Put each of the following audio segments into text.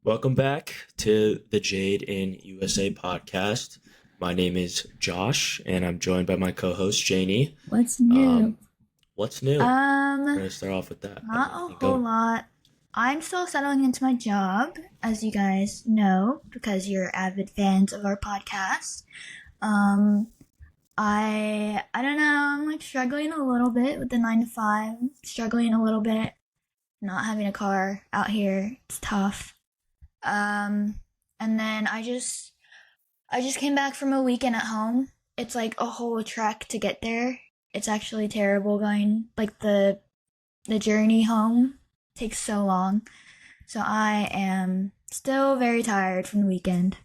Welcome back to the Jade in USA podcast. My name is Josh, and I'm joined by my co-host Janie. What's new? Um, what's new? We're Um, gonna start off with that. How's Not a everything whole going? lot. I'm still settling into my job, as you guys know, because you're avid fans of our podcast. Um, I don't know, I'm like struggling a little bit with the 9 to 5, struggling a little bit not having a car out here. It's tough. Um, and then I just came back from a weekend at home. It's like a whole trek to get there. It's actually terrible going like the journey home takes so long. So I am still very tired from the weekend.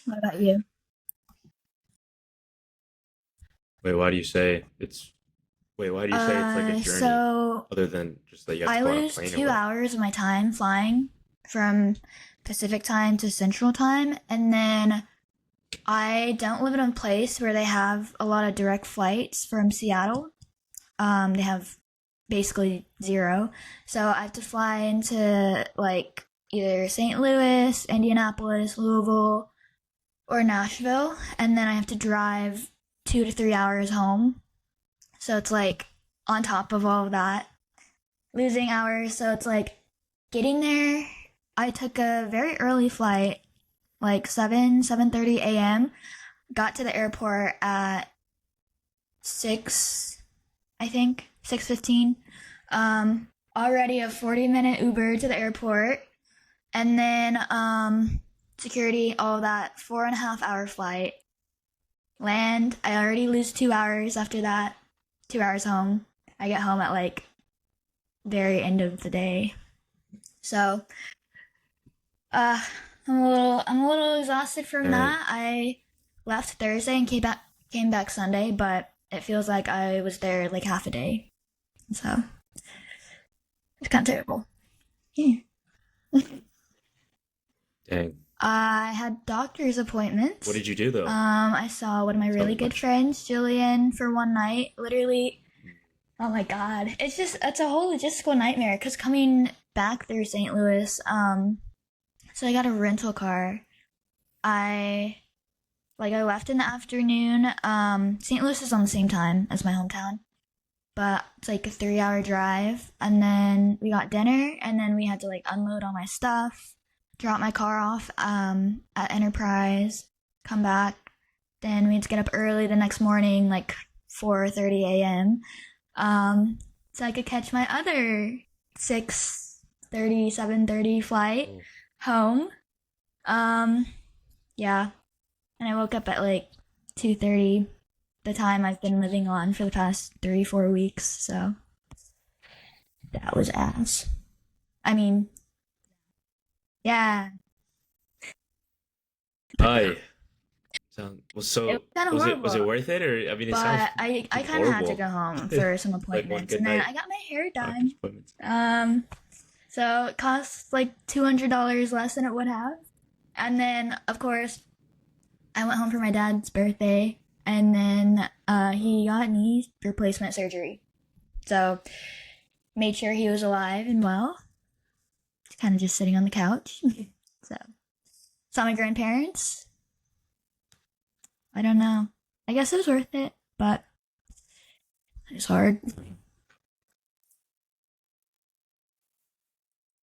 What about you? Wait, why do you say it's? Wait, why do you say it's like a journey, So other than just that you have to I go on a lose plane or two what? hours of my time flying from Pacific time to Central time, and then I don't live in a place where they have a lot of direct flights from Seattle. They have basically zero. So I have to fly into like either St. Louis, Indianapolis, Louisville, or Nashville, and then I have to drive 2 to 3 hours home. So it's like on top of all of that, losing hours. So it's like getting there. I took a very early flight, like 7:30 a.m. Got to the airport at 6, I think 6:15. Already a 40-minute Uber to the airport, and then security, all that 4.5 hour flight. Land. I already lose 2 hours after that. 2 hours home. I get home at like very end of the day. So uh, I'm a little exhausted from Dang, that. I left Thursday and came back Sunday, but it feels like I was there like half a day. So it's kind of terrible. Yeah. dang. I had doctor's What appointments. did you do though? I saw one of my Tell really me good much. friends, Jillian, for one night. Literally, oh my god, it's a whole logistical nightmare. Cause coming back through St. Louis, so I got a rental car. I I left in the afternoon. St. Louis is on the same time as my hometown, but it's like a 3 hour drive. And then we got dinner, and then we had to like unload all my stuff, drop my car off at Enterprise, come back. Then we had to get up early the next morning, like 4:30 a.m. So I could catch my other 6:30, 7:30 flight Oh, home. Um, yeah, and I woke up at like 2:30, the time I've been living on for the past 3, 4 weeks. So that was ass. I mean, yeah, hi. Well, it was so kind of was it horrible. worth it, or I mean, it sounds But I pretty kind of had to horrible. go home for some Like one appointments, good and then night I got my hair doctor's done. appointments. Um, so it cost like $200 less than it would have. And then, of course, I went home for my dad's birthday, and then he got knee replacement surgery. So made sure he was alive and well. Kind of just sitting on the couch. So saw my grandparents. I don't know. I guess it was worth it, but it's hard.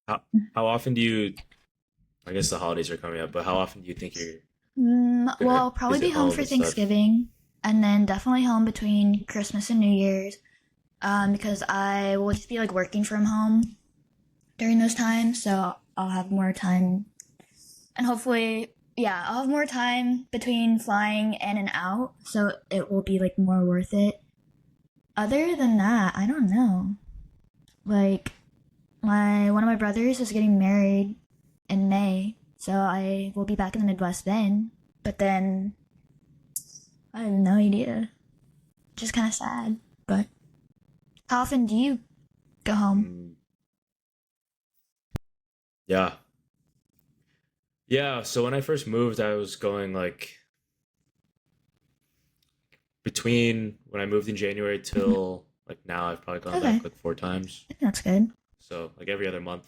How often do you? I guess the holidays are coming up, but how often do you think you're Well, gonna I'll probably visit be home home for and stuff? Thanksgiving, and then definitely home between Christmas and New Year's. Because I will just be like working from home during those times, so I'll have more time, and hopefully, yeah, I'll have more time between flying in and out, so it will be like more worth it. Other than that, I don't know. Like my one of my brothers is getting married in May, so I will be back in the Midwest then. But then I have no idea. Just kind of sad. But how often do you go home? Mm, yeah, yeah. So when I first moved, I was going like between when I moved in January Mhm. till like now. I've probably gone Okay, back like 4 times, that's good. so like every other month.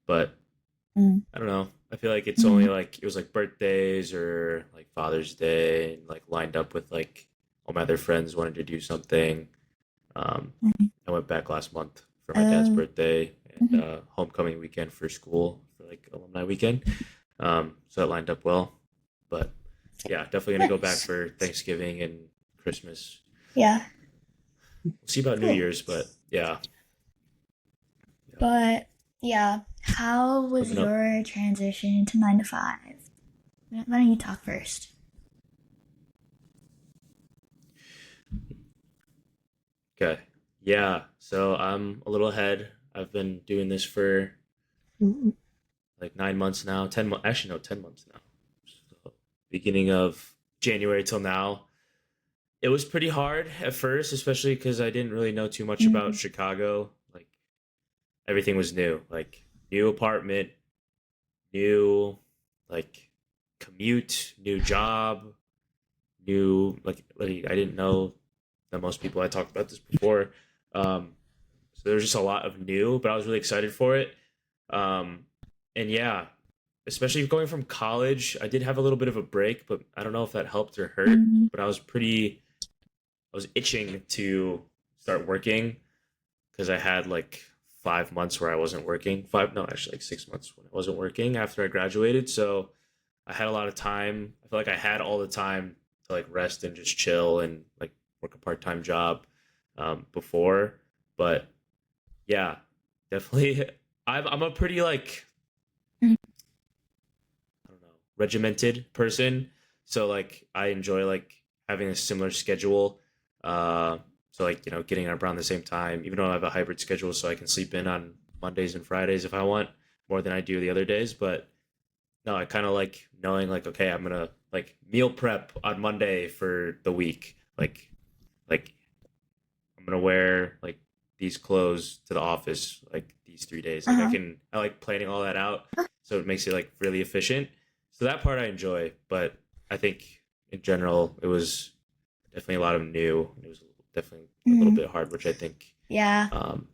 But Mm. I don't know. I feel like it's only Mm. like it was like birthdays or like Father's Day, and like lined up with like all my other friends wanted to do something. Um, Mm. I went back last month for my dad's Oh. birthday and Mhm. homecoming weekend for school for like alumni weekend. So that lined up well. But yeah, definitely gonna go back Nice. for Thanksgiving and Christmas. Yeah. We'll see about New Cool. Year's, but yeah, yeah, But yeah, how was coming up. your transition to 9 to 5? Why don't you talk first? Okay, yeah. So I'm a little ahead. I've been doing this for Mm. like 9 months now. 10 months, actually no, 10 months now. So, beginning of January till now. It was pretty hard at first, especially because I didn't really know too much about Mm. Chicago. Like everything was new, like new apartment, new like commute, new job, new like I didn't know that most people I talked about this before. So there was just a lot of new, but I was really excited for it. Um, and yeah, especially going from college, I did have a little bit of a break, but I don't know if that helped or hurt. Mm. But I was itching to start working because I had like 5 months where I wasn't working. Five, no, actually like 6 months when I wasn't working after I graduated. So I had a lot of time. I feel like I had all the time to like rest and just chill and like work a part time job before. But yeah, definitely. I'm a pretty like Mm. I don't know regimented person. So like I enjoy like having a similar schedule. Uh, so like getting up around the same time, even though I have a hybrid schedule, so I can sleep in on Mondays and Fridays if I want more than I do the other days. But no, I kind of like knowing like okay, I'm gonna like meal prep on Monday for the week. Like I'm gonna wear like these clothes to the office like these 3 days. Like Uh-huh. I like planning all that out, so it makes it like really efficient. So that part I enjoy, but I think in general it was definitely a lot of new. It was definitely a little Mm. bit hard, which I think Yeah.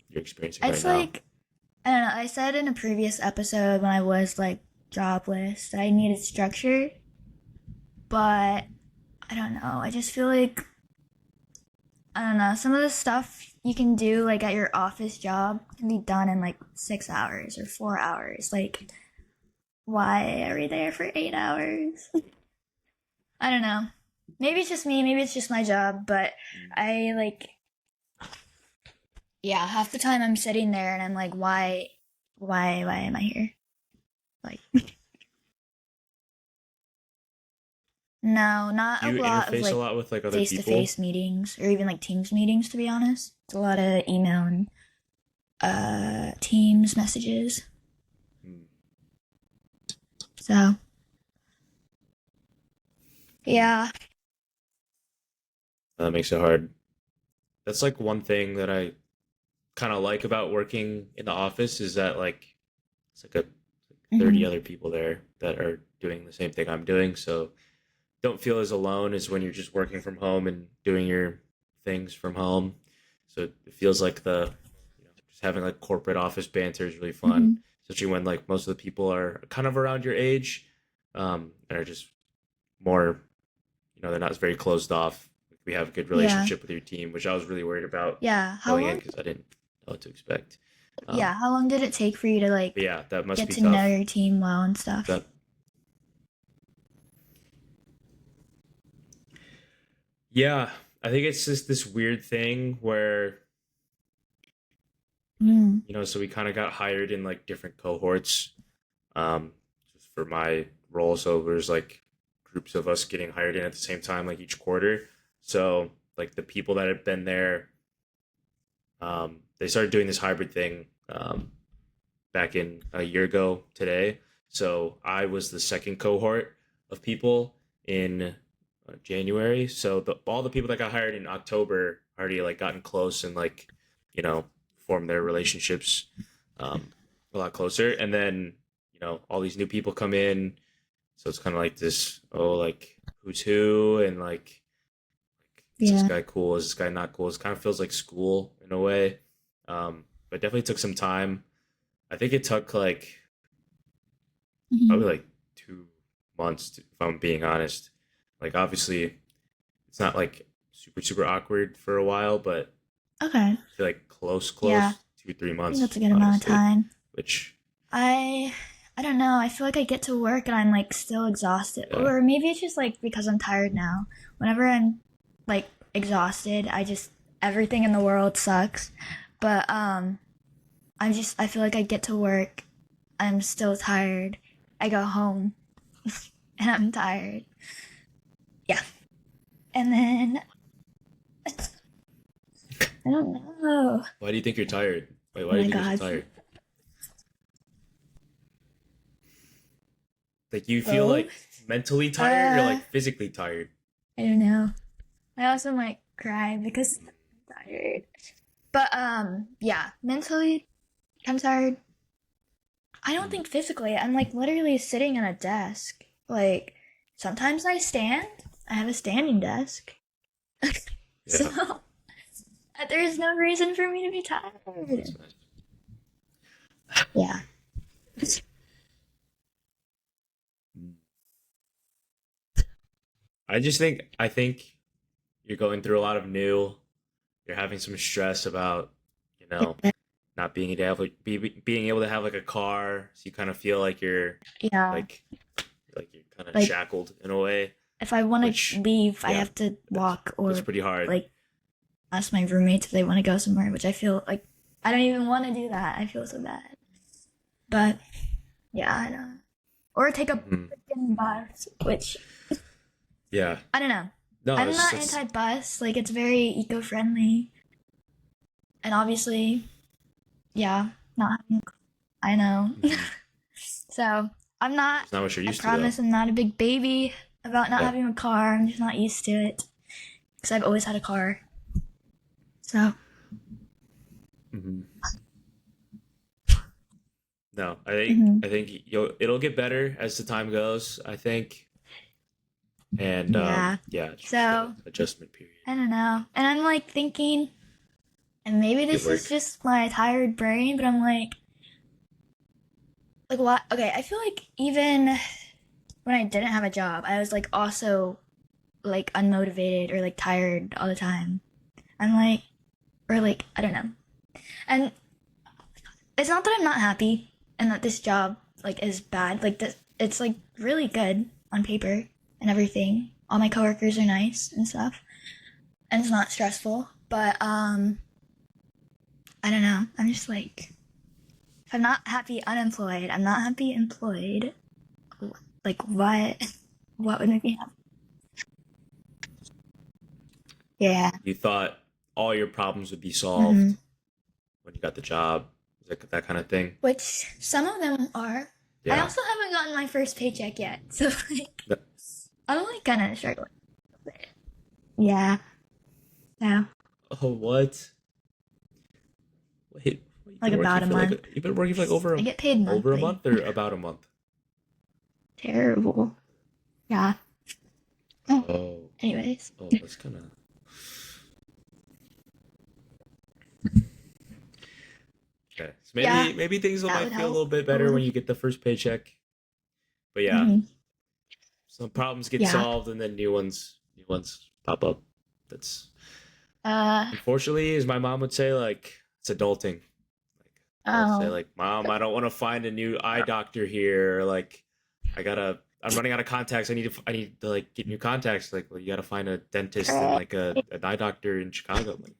you're experiencing right It's now. like, I don't know, I said in a previous episode when I was like jobless that I needed structure, but I don't know. I just feel like, I don't know, some of the stuff you can do like at your office job can be done in like 6 hours or 4 hours. Like, why are we there for 8 hours? I don't know. Maybe it's just me, maybe it's just my job, but I like, yeah, half the time I'm sitting there and I'm like, why am I here? Like, no, not Do a you lot of interface a like lot with like other face to people? face meetings or even like Teams meetings, to be honest. It's a lot of email and Teams messages. Hmm. So, Hmm. yeah. That makes it hard. That's like one thing that I kind of like about working in the office is that like it's like a 30 Hmm. other people there that are doing the same thing I'm doing. So don't feel as alone as when you're just working from home and doing your things from home. So it feels like just having like corporate office banter is really fun, Hmm. especially when like most of the people are kind of around your age, and are just more, they're not very closed off. We have a good Yeah. relationship with your team, which I was really worried about Yeah. How going in long? because I didn't know what to expect. Yeah. Um, How long did it take for you to but like yeah, that must get be to know tough. your team well and stuff? That Yeah, I think it's just this weird thing where Mm. so we kind of got hired in like different cohorts, just for my role. So there's like groups of us getting hired in at the same time, like each quarter. So like the people that had been there, they started doing this hybrid thing back in a year ago today. So I was the second cohort of people in January. So all the people that got hired in October already like gotten close and like you know formed their relationships a lot closer. And then all these new people come in, so it's kind of like this like who's who and like is this Yeah. guy cool? Is this guy not cool? It kind of feels like school in a way. But definitely took some time. I think it took like Hmm. probably like 2 months, if I'm being honest. Like obviously, it's not like super awkward for a while, but Okay. I feel like Yeah, close 2 3 I think that's months, a good amount of honestly. time. Which I I don't know. I feel like I get to work and I'm like still exhausted. yeah, Or maybe it's just like because I'm tired now. Whenever I'm like exhausted, I just everything in the world sucks. But I feel like I get to work, I'm still tired. I go home and I'm tired. Yeah. And then I don't know. why do you think you're tired? Wait, Oh why do you my think you're so god. tired? Like you feel Oh. like mentally tired or Uh like physically tired? I don't know. I also might cry because I'm tired. But yeah, mentally I'm tired. I don't Mm, think physically. I'm like literally sitting at a desk. Like sometimes I stand. I have a standing desk. So yeah, there's no reason for me to be that's tired. nice. Yeah. Mm. I think you're going through a lot of new. You're having some stress about, you know, not being able to have like a car, so you kind of feel Yeah. like like you're kind of Like shackled in a way, if I want to which leave, I yeah, have to that's walk that's or pretty hard. like ask my roommates if they want to go somewhere, which I feel like I don't even want to do that. I feel so bad. But yeah, I know. Or take a Hmm. freaking bus, which Yeah, I don't know. no, I'm that's not that's anti-bus. Like it's very eco-friendly, and obviously, yeah, not having. I know. mhm. So I'm not. It's not what you're I used to though. promise I'm not a big baby about not Yeah. having a car. I'm just not used to it because I've always had a car. So. Hmm. No, I think Mhm. I think it'll get better as the time goes. I think, and Yeah. yeah, it's just the So adjustment period. I don't know, and I'm like thinking, and maybe Make it this is work. just my tired brain, but I'm like what? Okay, I feel like even when I didn't have a job, I was like also like unmotivated or like tired all the time. I'm like, or like I don't know, and it's not that I'm not happy and that this job like is bad. Like this, it's like really good on paper and everything. All my coworkers are nice and stuff, and it's not stressful. But I don't know. I'm just like, if I'm not happy unemployed, I'm not happy employed. Like what? What would make me happy? Yeah. You thought all your problems would be Hmm. solved when you got the job, that kind of thing. Which some of them are. I Yeah. also haven't gotten my first paycheck yet, so like Th- I'm like kind of struggling. Yeah. Yeah. Oh, what? Wait, you've Like been working about a for like month. you've been working for like I get paid over a monthly. month or about a month? Terrible. Yeah. Oh. Oh, Anyways. oh, that's kind of okay. So Yeah, maybe things will that might would feel a little help bit a better little. when you get the first paycheck. But yeah, Hmm. some problems get Yeah. solved and then new ones pop up. That's Uh. unfortunately, as my mom would say, like it's adulting. Like I'll say, Oh. like, Mom, I don't want to find a new eye doctor here. Or, like, I'm running out of contacts. I need to like get new contacts. Like, well, you gotta find a dentist and like an eye doctor in Chicago. I'm like,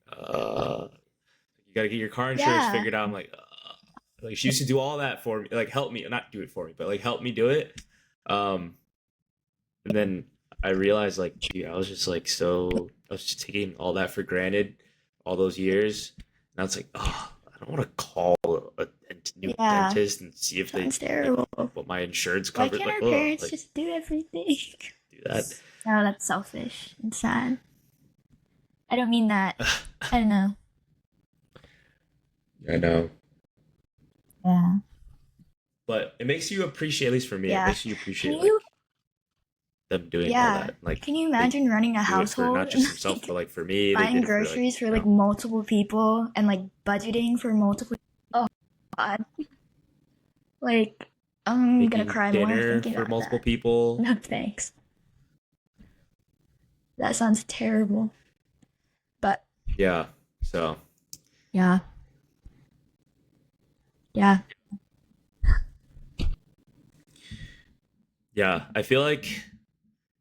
you gotta get your car insurance Yeah. figured out. I'm like she used to do all that for me, like help me, not do it for me, but like help me do it. Um, and then I realized, like, dude, I was just taking all that for granted all those years. And I was like, oh, I don't want to call a new Yeah. dentist and see if they Sounds like terrible. what my insurance Why covered. can't Like, our oh, parents like just do everything? do that. Oh, that's selfish and sad. I don't mean that. I don't know. I know, Yeah. but it makes you appreciate. At least for me, it Yeah. makes you Can appreciate you? like them doing all Yeah. that. Like Can you they imagine running a do it for household not and just themselves, but like like for me, they buying did it for like groceries for you like know. multiple people and like budgeting for multiple? Oh God. Like I'm gonna making cry more dinner thinking for about multiple that. people. No thanks. That sounds terrible. But Yeah. So yeah, yeah, yeah, I feel like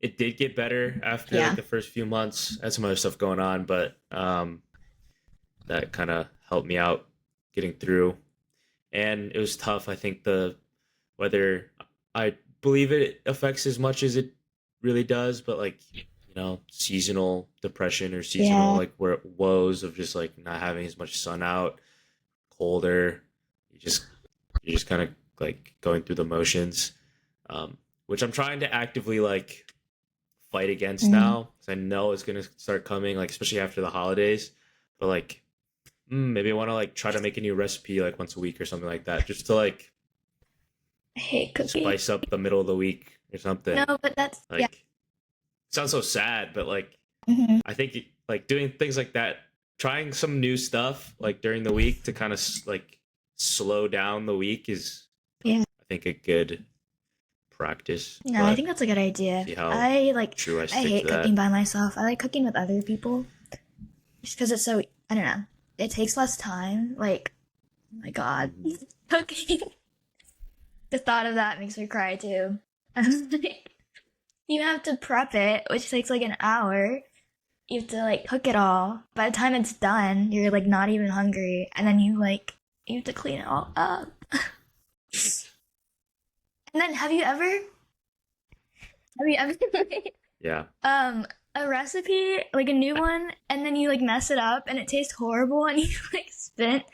it did get better after like yeah. the first few months. I had some other stuff going on, but that kind of helped me out getting through. And it was tough. I think the whether I believe it affects as much as it really does, but like seasonal depression or seasonal Yeah. like where woes of just like not having as much sun out, colder. You just you're just kind of like going through the motions, which I'm trying to actively like fight against Mm. now because I know it's gonna start coming, like especially after the holidays. But like, maybe I want to like try to make a new recipe like once a week or something like that, just to like I hate cooking. spice up the middle of the week or No, something. but that's yeah. Like, it sounds so sad, but like, Hmm. I think like doing things like that, trying some new stuff like during the week to kind of like slow down the week is, Yeah. I think, a good practice. No, I But think that's a good idea. see how I like true I I stick to hate cooking that. by myself. I like cooking with other people just because it's so I don't know. It takes less time. Like, oh my God, Mhm. cooking. The thought of that makes me cry too. You have to prep it, which takes like an hour. You have to like cook it all. By the time it's done, you're like not even hungry, and then you have to clean it all up. And then have you ever made Yeah. a recipe like a new one, and then you like mess it up and it tastes horrible, and you like spent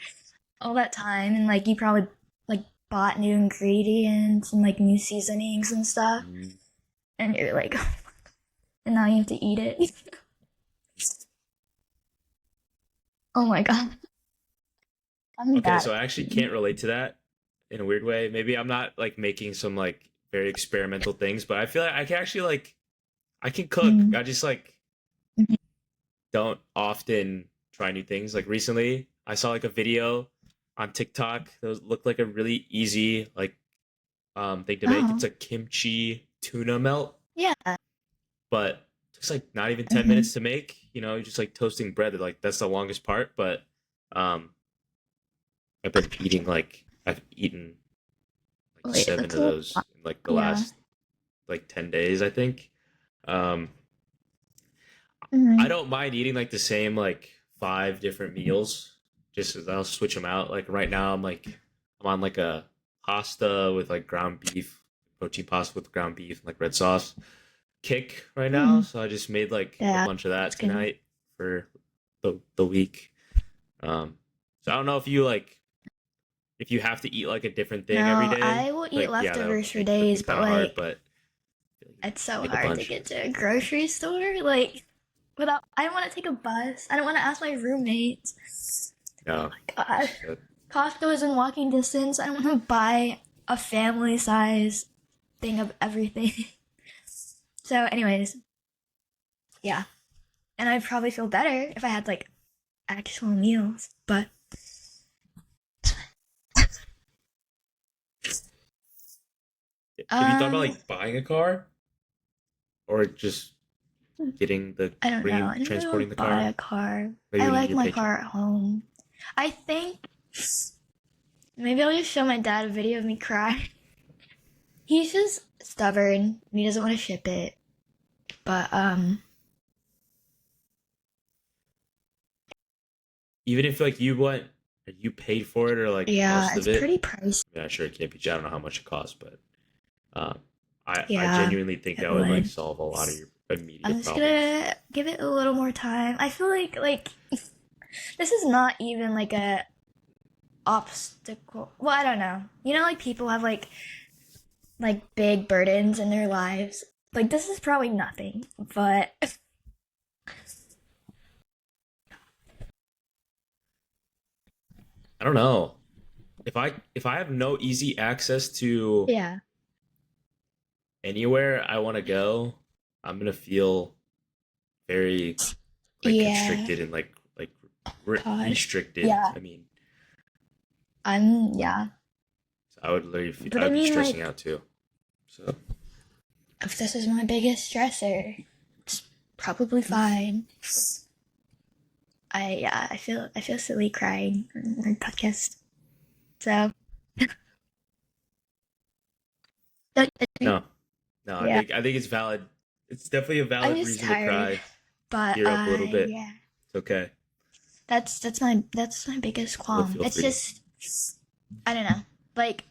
all that time and like you probably like bought new ingredients and like new seasonings and stuff, Mhm. and you're like, and now you have to eat it. Oh my God, I'm Okay, bad so at I actually cooking. can't relate to that in a weird way. Maybe I'm not like making some like very experimental things, but I feel like I can actually like I can cook. Mm. I just like don't often try new things. Like recently, I saw like a video on TikTok that looked like a really easy like thing to make. It's Oh a kimchi tuna melt, yeah. but it takes like not even 10 Hmm. minutes to make. You're just like toasting bread. Like that's the longest part, but um I've eaten like Wait, seven that's of a those lot. in like the Yeah. last like 10 days, I think. Um I Hmm. don't mind eating like the same like five different meals. Just as I'll switch them out. Like right now, I'm on like a pasta with like ground beef, protein pasta with ground beef and like red sauce kick right now. Hmm. So I just made like a Yeah, bunch of that's that good. tonight for the week. So I don't know if you have to eat like a different thing every No, day. I will eat Like yeah, that'll leftovers for make cooking days, but kind of hard, like but I feel like you it's so make a hard to bunch. get to a grocery store. Like without, I don't want to take a bus. I don't want to ask my roommates. Oh No, my God, shit. Costco is in walking distance. I don't want to buy a family size thing of everything. So, anyways, yeah, and I'd probably feel better if I had like actual meals. But Have you thought about um, like buying a car or just getting the I don't know. bringing I don't really transporting want the to buy car? a car. Maybe I when you get like your my paycheck. car at home. I think maybe I'll just show my dad a video of me cry. He's just stubborn and he doesn't want to ship it. But Even if like you paid for it or like yeah, most it's of it. pretty pricey. I mean, I'm sure it can't be. I don't know how much it costs, but um, I Yeah, genuinely think it that would like would. solve a lot of your I'm immediate just problems. gonna give it a little more time. I feel like this is not even like a obstacle. Well, I don't know. You know, like people have like big burdens in their lives. Like this is probably nothing, but I don't know if I have no easy access to yeah, anywhere I want to go, I'm gonna feel very like yeah. constricted and like God, restricted. yeah. I mean, Yeah. I would literally, But I I'd be mean, stressing like, out too. So if this is my biggest stressor, it's probably fine. I feel silly crying on my podcast. So no, no, yeah, I think it's valid. It's definitely a I'm valid just reason to tired. cry, But tear up a little bit. yeah, It's okay. that's my biggest You'll qualm. feel It's free. just I don't know. Like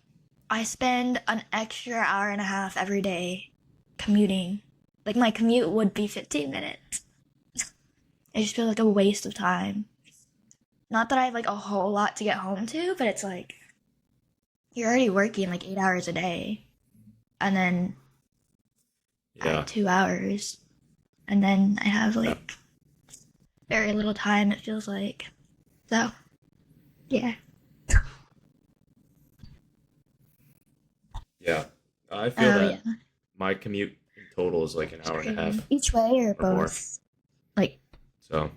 I spend an extra hour and a half every day commuting. Like my commute would be 15 minutes. I just feel like a waste of time. Not that I have like a whole lot to get home to, but it's like you're already working like 8 hours a day, and then Yeah, 2 hours, and then I have yeah, like very little time. It feels like so. Yeah. yeah. I feel Oh yeah. that my commute in total is like an It's hour and a crazy. half Each way or or more. both? Like So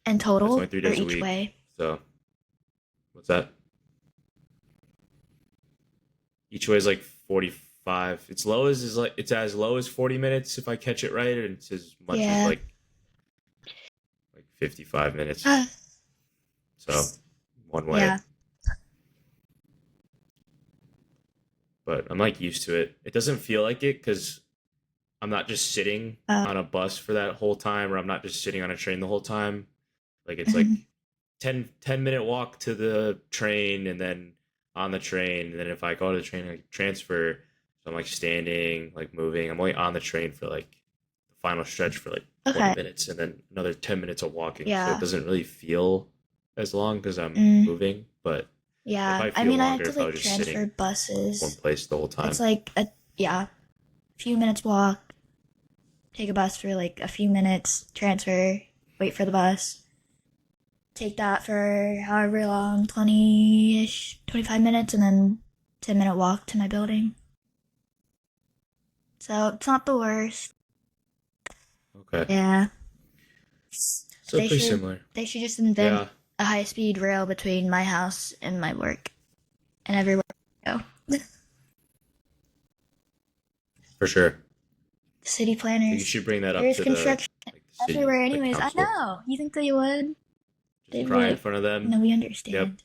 in that's only total three or days a each week. way? So what's that? Each way is like 45. It's low as is like it's as low as 40 minutes if I catch it right, and it's as much as Yeah. like 55 minutes. Uh, So one way. yeah. But I'm like used to it. It doesn't feel like it because I'm not just sitting Uh, on a bus for that whole time, or I'm not just sitting on a train the whole time. Like it's like mhm. 10 minute walk to the train and then on the train. And then if I go to the train, I transfer. So I'm like standing, like moving. I'm only on the train for like the final stretch for like 20 Okay. minutes and then another 10 minutes of walking. So it Yeah. doesn't really feel as long because I'm Mm, moving, but it'll yeah. probably I feel mean, I had longer to if I like was just transfer sitting one buses. place the whole It's time. like a yeah, few minutes walk, take a bus for like a few minutes, transfer, wait for the bus, take that for however long, 20-ish, 25 minutes, and then 10-minute walk to my building. So it's not the worst. Okay. Yeah. So They pretty should similar. they should just invent Yeah, a high speed rail between my house and my work and everywhere I go. for sure. City So you planners. should bring that up There's to the construction like the city, everywhere the anyways. I council. know. You think they would? Just They'd be cry in like, front of them. no, we Yep. understand.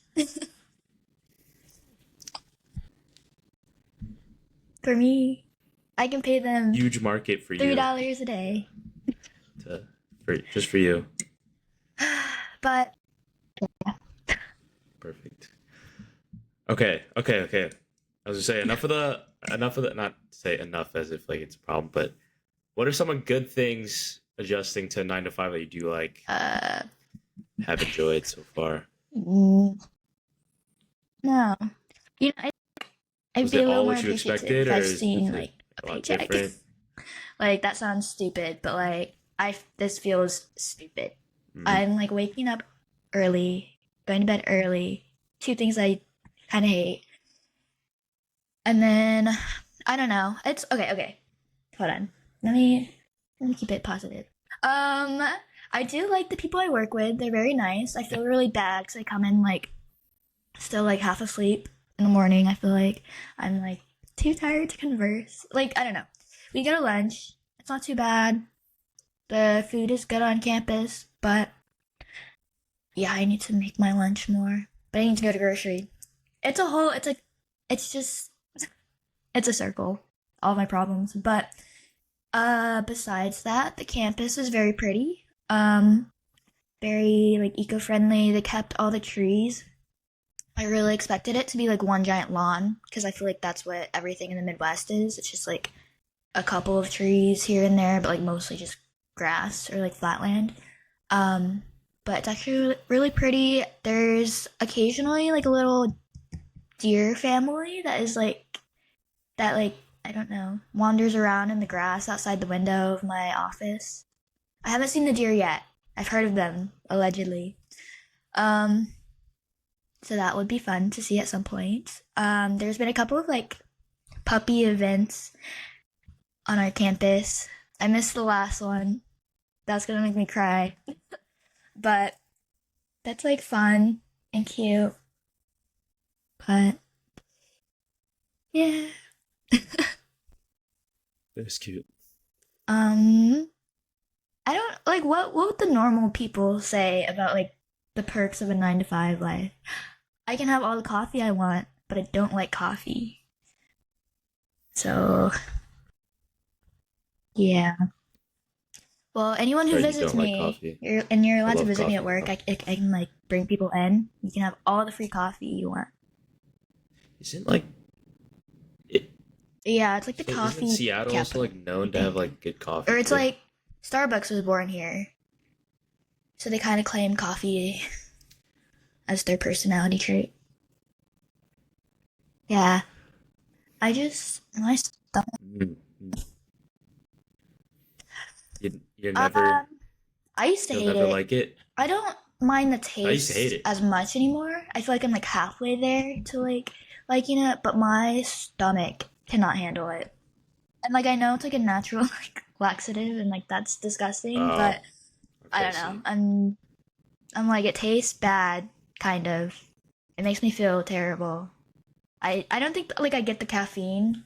For me, I can pay them Huge market for you $3 a day. to for just for you. But Perfect. Okay, okay, okay. I was gonna say enough of the not say enough as if like it's a problem, but what are some of good things adjusting to 9 to 5 that you do like uh have enjoyed so far? mm, no. You know, I'd Was be it a little all more what you appreciative expected, if or I've is seen it like a a lot paycheck. different? Like that sounds stupid, but like this feels stupid. Mm, I'm like waking up early, going to bed early. Two things I kind of hate. And then I don't know. It's okay. Okay, hold on. Let me keep it positive. Um, I do like the people I work with. They're very nice. I feel really bad because I come in like still like half asleep in the morning. I feel like I'm like too tired to converse. Like I don't know. We go to lunch. It's not too bad. The food is good on campus, but yeah, I need to make my lunch more. But I need to go to grocery. It's a whole. It's like it's just it's a circle. All my problems, but besides that, the campus is very pretty. Very like eco-friendly. They kept all the trees. I really expected it to be like one giant lawn because I feel like that's what everything in the Midwest is. It's just like a couple of trees here and there, but like mostly just grass or like flat land. Um, but it's actually really pretty. There's occasionally like a little deer family that like I don't know wanders around in the grass outside the window of my office. I haven't seen the deer yet. I've heard of them allegedly. Um, so that would be fun to see at some point. There's been a couple of like puppy events on our campus. I missed the last one. That's gonna make me cry. But that's like fun and cute. But Yeah. That's cute. Um, I don't like what would the normal people say about like the perks of a 9 to 5 life? I can have all the coffee I want, but I don't like coffee. So, yeah. Well, anyone who Sorry, you visits don't like me, coffee. you're I allowed to love visit me at coffee. work. I can like bring people in. You can have all the free coffee you want. Isn't like it? Yeah, it's like the So isn't coffee Seattle also capital, like known I to have think. like good coffee Or it's too? like Starbucks was born here, so they kind of claim coffee as their personality trait. Yeah, I just my stomach. Mm. You never Um, I used to you'll hate never it. like it. I don't mind the I used to hate taste it. as much anymore. I feel like I'm like halfway there to like liking it, but my stomach cannot handle it. And like I know it's like a natural like laxative and like that's disgusting, Oh, but I okay, I don't know. see. I'm like it tastes bad, kind of. It makes me feel terrible. I don't think like I get the caffeine.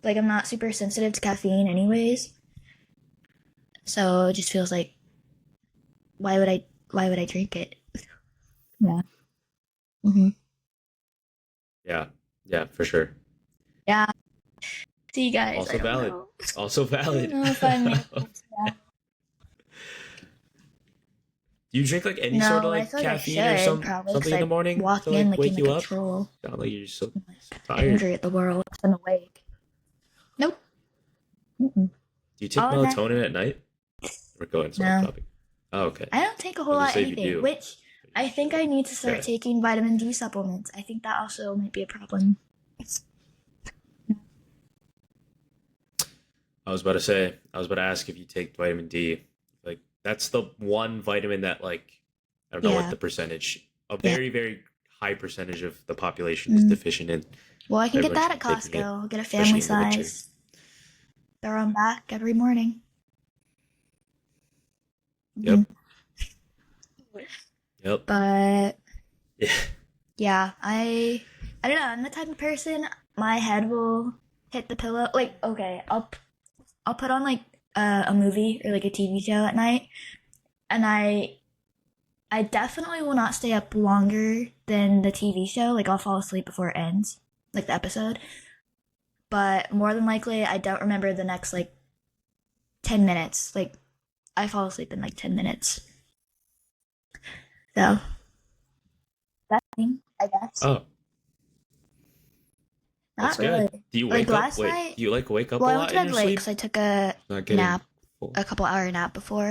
Like I'm not super sensitive to caffeine anyways. So it just feels like why would I drink it? Yeah. Hmm. Yeah, yeah, for sure. Yeah. See you guys, I Also don't valid. know. Also I don't valid. know if I'm able to that. Do you drink like any sort No, of but I like feel like I caffeine or should probably because something in the I morning walk to in like looking wake like you a up? troll. Sound like you're I'm like so tired. angry at the world and awake. Nope. Mm-mm. Do you take All night. melatonin at night? We're going so off No. topic. Oh, okay. I don't take a I whole was gonna lot of say if you anything, do, which you're I just think I chilling. need to start Okay. taking vitamin D supplements. I think that also might be a problem. I was about to ask if you take vitamin D. Like that's the one vitamin that like I don't know what Yeah. the percentage, a Yeah. very very high percentage of the population is Mm. deficient in. Well, I can get Everyone that should at be taking it, Costco. Get a family especially in the winter. size. Throw them back every morning. Yep. Mhm. Yep. But Yeah. yeah, I don't know. I'm the type of person my head will hit the pillow. Like okay, I'll put on like a movie or like a TV show at night, and I definitely will not stay up longer than the TV show. Like I'll fall asleep before it ends, like the episode. But more than likely, I don't remember the next like 10 minutes. Like I fall asleep in like 10 minutes. So that thing, I guess. Oh, that's Not good. really. Do you Like wake up? last Wait, night, do you like wake up a well, I went lot to in bed your late sleep? because I took a Not getting nap, full. a couple hour nap before.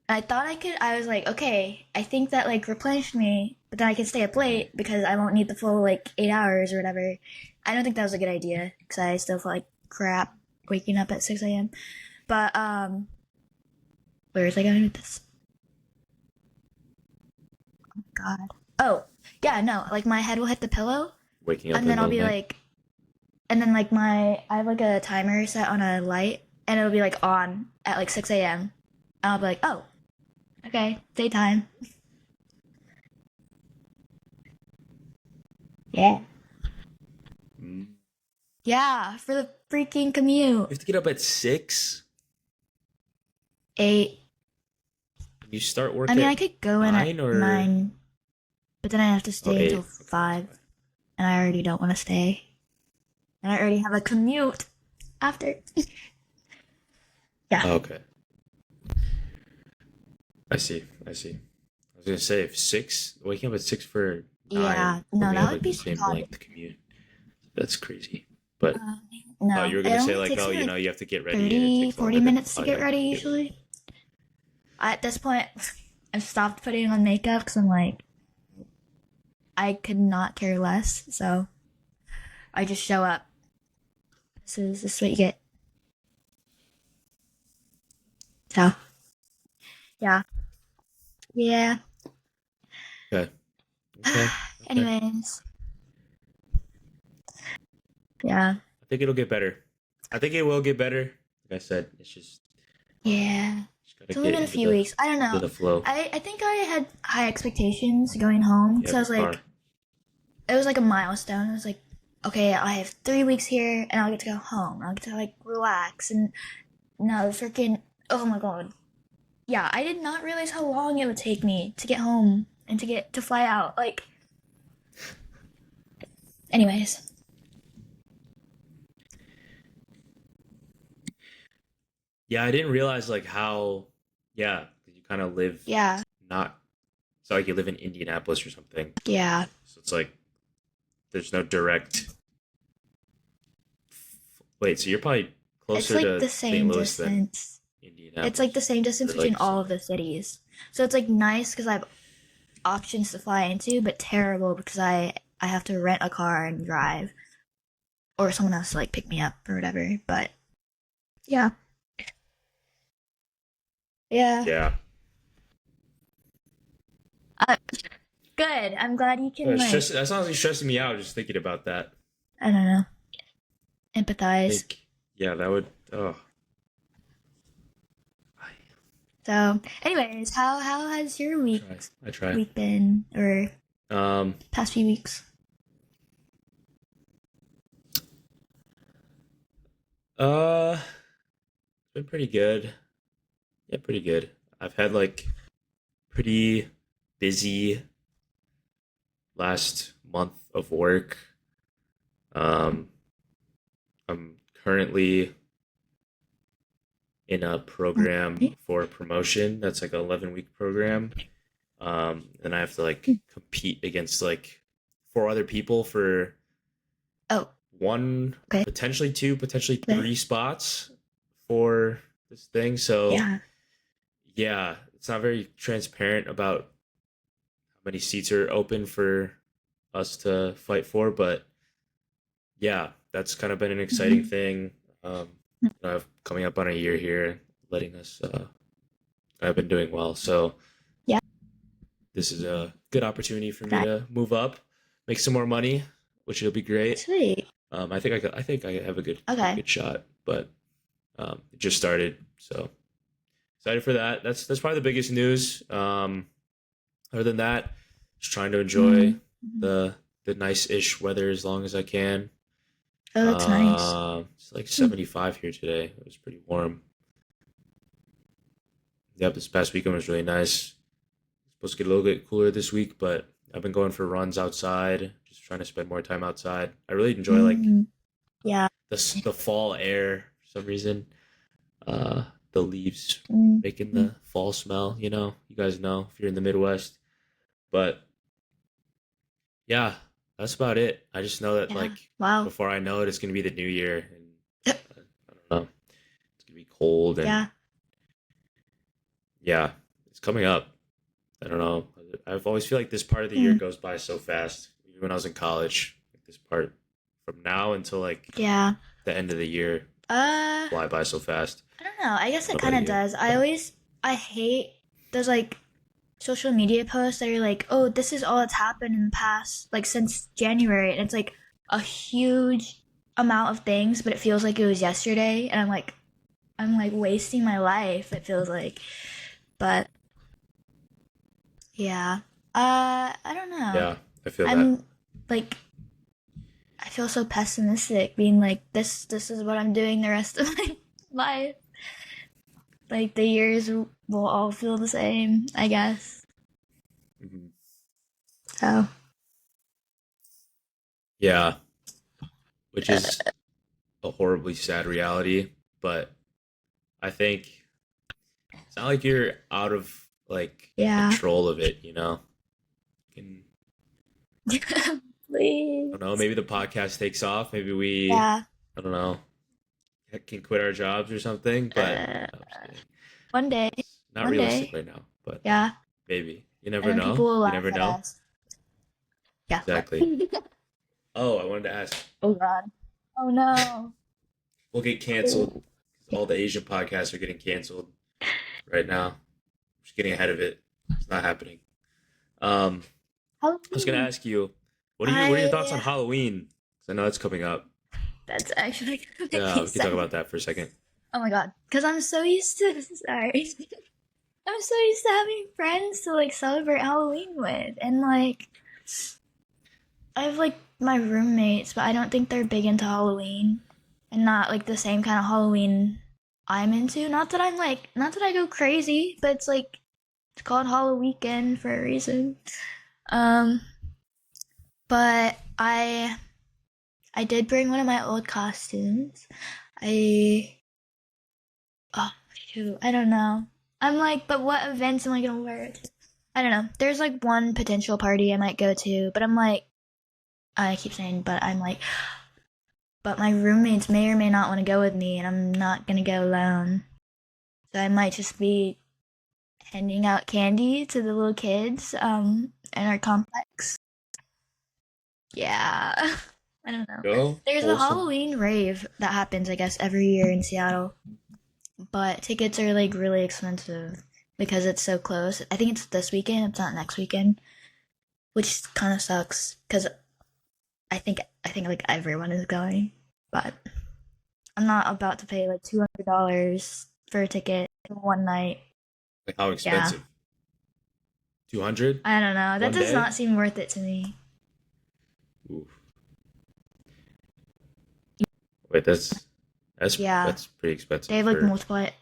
And I thought I could, I was like, okay, I think that like replenished me, but then I can stay up Mhm. late because I won't need the full like 8 hours or whatever. I don't think that was a good idea because I still felt like crap waking up at 6 a.m. But, where was I going with this? God. Oh, yeah, no, like my head will hit the pillow Waking up and in the then I'll middle of be the night. like, and then like I have like a timer set on a light and it'll be like on at like 6 a.m. And I'll be like, oh, okay, daytime. Yeah. Mm. Yeah, for the freaking You commute. have to get up at 6. 8. You start work I mean, at I could go in at 9 or 9, but then I have to oh stay until 8. Okay, that's 5, and I already don't want to stay. And I already have a commute after. Yeah. fine. Okay, I see. I see. I was gonna say if 6, waking up at 6 for Yeah. 9, for No, me, I that have would like be the same psychotic. length commute. That's crazy. But oh, No, you were it gonna say only like, takes oh, me like you have to get ready and it 30, takes 40 longer than. minutes to Oh get yeah, ready get what you mean. usually. At this point, I've stopped putting on makeup because I'm like, I could not care less. So I just show up. This is what you get. So yeah, yeah. Okay. Okay. Okay. Anyways, yeah, I think it'll get better. I think it will get better. Like I said, it's yeah. just gotta It's only get been a few weeks. I don't into know. the flow. I think I had high expectations going home You because have I your was like, car. it was like a milestone. I was like, okay, I have 3 weeks here and I'll get to go home. I'll get to like relax and no freaking oh my god. Yeah, I did not realize how long it would take me to get home and to fly out. Like anyways. Yeah, I didn't realize like how. Yeah, you kind of live Yeah. not. It's not like you live in Indianapolis or something. Yeah. So it's like there's no direct. Wait, so you're probably It's closer like to the St. same Louis than distance. It's like the Indianapolis, same distance or between like all some. of the cities. So it's like nice because I have options to fly into, but terrible because I have to rent a car and drive, or someone else to like pick me up or whatever. But yeah, yeah. Yeah, Uh, good. I'm glad you can like That's honestly stressing me out just thinking about that. I don't know I empathize. think, yeah, that would. Oh, I So, anyways, how has your try. I try. week been or Um. past few weeks? It's been pretty good. Yeah, pretty good. I've had like pretty busy last month of work. Um, I'm currently in a program for promotion that's like an 11-week program. And I have to like compete against like four other people for Oh, one, okay. potentially two, potentially Okay. three spots for this thing. So Yeah. yeah, it's not very transparent about how many seats are open for us to fight for, but yeah, that's kind of been an exciting Hmm. thing. Coming up on a year here, letting us. I've been doing well, so Yeah. this is a good opportunity for me That to move up, make some more money, which will be great. sweet. I think I have a Okay. good shot, but it just started, so excited for that. That's probably the biggest news. Other than that, just trying to enjoy Mm-hmm. the the nice-ish weather as long as I can. Oh, that's nice. It's like Hmm. 75 here today. It was pretty warm. Yep, this past weekend was really nice. Supposed to get a little bit cooler this week, but I've been going for runs outside, just trying to spend more time outside. I really enjoy like Mm, yeah. the fall air for some reason. Uh, the leaves Mm, making mm, the fall smell. You guys know if you're in the Midwest. But yeah, that's about it. I just know that yeah. like Wow. before I know it, it's gonna be the new year, and I don't know, it's gonna be cold, and Yeah. yeah, it's coming up. I don't know. I've always feel like this part of the year Mm, goes by so fast. Even when I was in college, like this part from now until like yeah. the end of the year, just Uh, fly by so fast. I don't know. I guess I it don't know kind about of you, does. but I hate those like social media posts that are like, oh, this is all that's happened in the past, like since January. And it's like a huge amount of things, but it feels like it was yesterday. And I'm like wasting my life, it feels like. But yeah. I don't know. yeah, I feel that. I'm like, I feel so pessimistic being like, this is what I'm doing the rest of my life. Like the years will all feel the same, I guess. Mhm. So, Yeah, which is a horribly sad reality, but I think it's not like you're out of like yeah. control of it, you know? Can I don't know, Please. maybe the podcast takes off, maybe we Yeah. I don't know, can quit our jobs or something, but Uh, no, I'm just kidding. one day. It's not One realistic day. right now, but Yeah. maybe. You And never then people know. will You laugh never at know. us. Yeah. What? Exactly. Oh, I wanted to ask. Oh God. Oh no. We'll get canceled. Oh. All the Asian podcasts are getting canceled right now. Just getting ahead of it. It's not happening. I was gonna Halloween. ask you, what are your thoughts on I. Halloween? 'Cause I know it's coming up. That's actually gonna make Yeah, me we can talk sad. about that for a second. Oh my God. Because I'm so used to. Sorry. I'm so used to having friends to like celebrate Halloween with, and like I've like my roommates, but I don't think they're big into Halloween, and not like the same kind of Halloween I'm into. Not that I go crazy, but it's like it's called Halloween weekend for a reason. Um, but I did bring one of my old costumes. I oh shoot, I don't know. I'm like, but what events am I gonna wear it to? I don't know. There's like one potential party I might go to, but I'm like, I keep saying, but I'm like, but my roommates may or may not want to go with me, and I'm not gonna go alone. So I might just be handing out candy to the little kids in our complex. Yeah. I don't know. Go There's a wholesome. Halloween rave that happens, I guess, every year in Seattle, but tickets are like really expensive because it's so close. I think it's this weekend, it's not next weekend, which kind of sucks because I think like everyone is going, but I'm not about to pay like $200 for a ticket for one night. Like how Yeah, expensive? 200 I don't know. That one does day? not seem worth it to me. Oof. Wait, that's Yeah, that's pretty they expensive have like for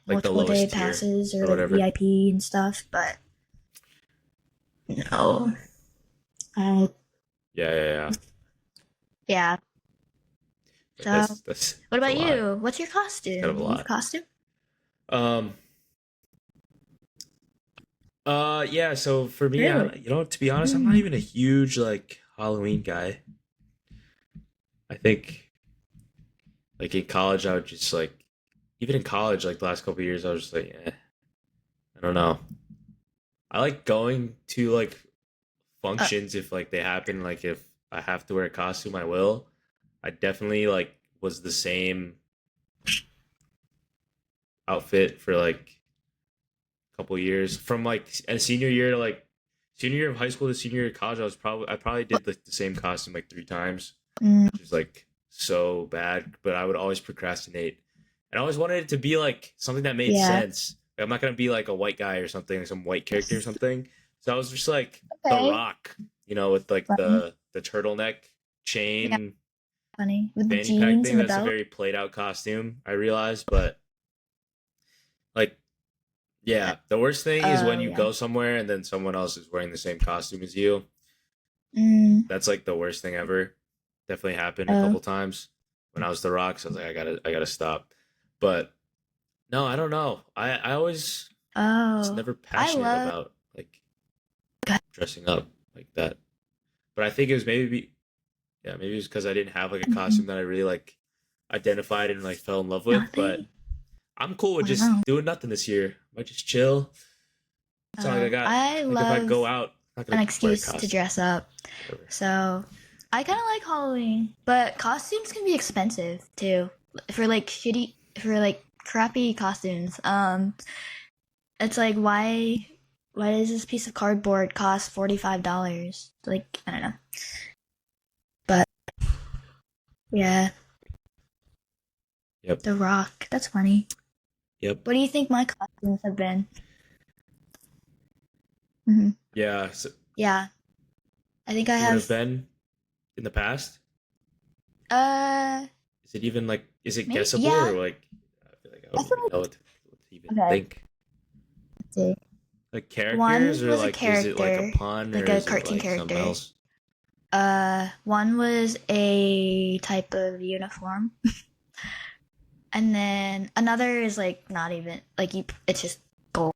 like the multiple day lowest tier passes or or like whatever. VIP and stuff, but no. Uh, Yeah, yeah, yeah. yeah. But So, what that's a about lot. you? What's your It's kind costume? of a Do you have a lot. costume? Um. Yeah. So for me, Really? to be honest, I'm not Mm. even a huge like Halloween guy. I think like in college, I would just like even in college, like the last couple of years, I was just like, I don't know. I like going to like Uh, functions if like they happen. Like if I have to wear a costume, I will. I definitely like was the same outfit for like a couple years from like a senior year to like senior year of high school to senior year of college. I probably did like the same costume like 3 times, mm, which is like so bad. But I would always procrastinate, and I always wanted it to be like something that made yeah. sense. Like, I'm not gonna be like a white guy or something, like some white character or something. So I was just like The Okay. Rock, with like Funny. the turtleneck Yeah, chain funny. With the fanny pack jeans thing. and the That's a belt. very played out costume, I realized, but like yeah, the worst thing is when Oh, you yeah. go somewhere and then someone else is wearing the same costume as you. Mm, That's like the worst thing ever. Definitely happened a oh, couple times when I was the Rocks. I was like, I gotta stop. But no, I don't know. I always was oh. never I passionate love. about like dressing up like that. But I think it was yeah, maybe it was because I didn't have like a Mhm. costume that I really like identified and like fell in love with. Nothing? But I'm cool with Wow. just doing nothing this year. I might just chill. It's not like I Oh, got I like if I go love out, I'm not an gonna wear a excuse to costume. dress up. Whatever. So I kind of like Halloween, but costumes can be expensive too. For like crappy costumes. It's like why does this piece of cardboard cost $45? Like I don't know, but yeah, Yep. The Rock. That's funny. Yep. What do you think my costumes have been? Hmm. Yeah. So Yeah, I think I would have have. been in the past. Uh, Is it even like is it maybe guessable or yeah. like I feel like I I don't feel even know what to even like okay. think. Let's see. Like characters One or was a like is it like a character, pun or like a is it cartoon like something character. else? One was a type of uniform, and then another is like not even like you. It's just gold,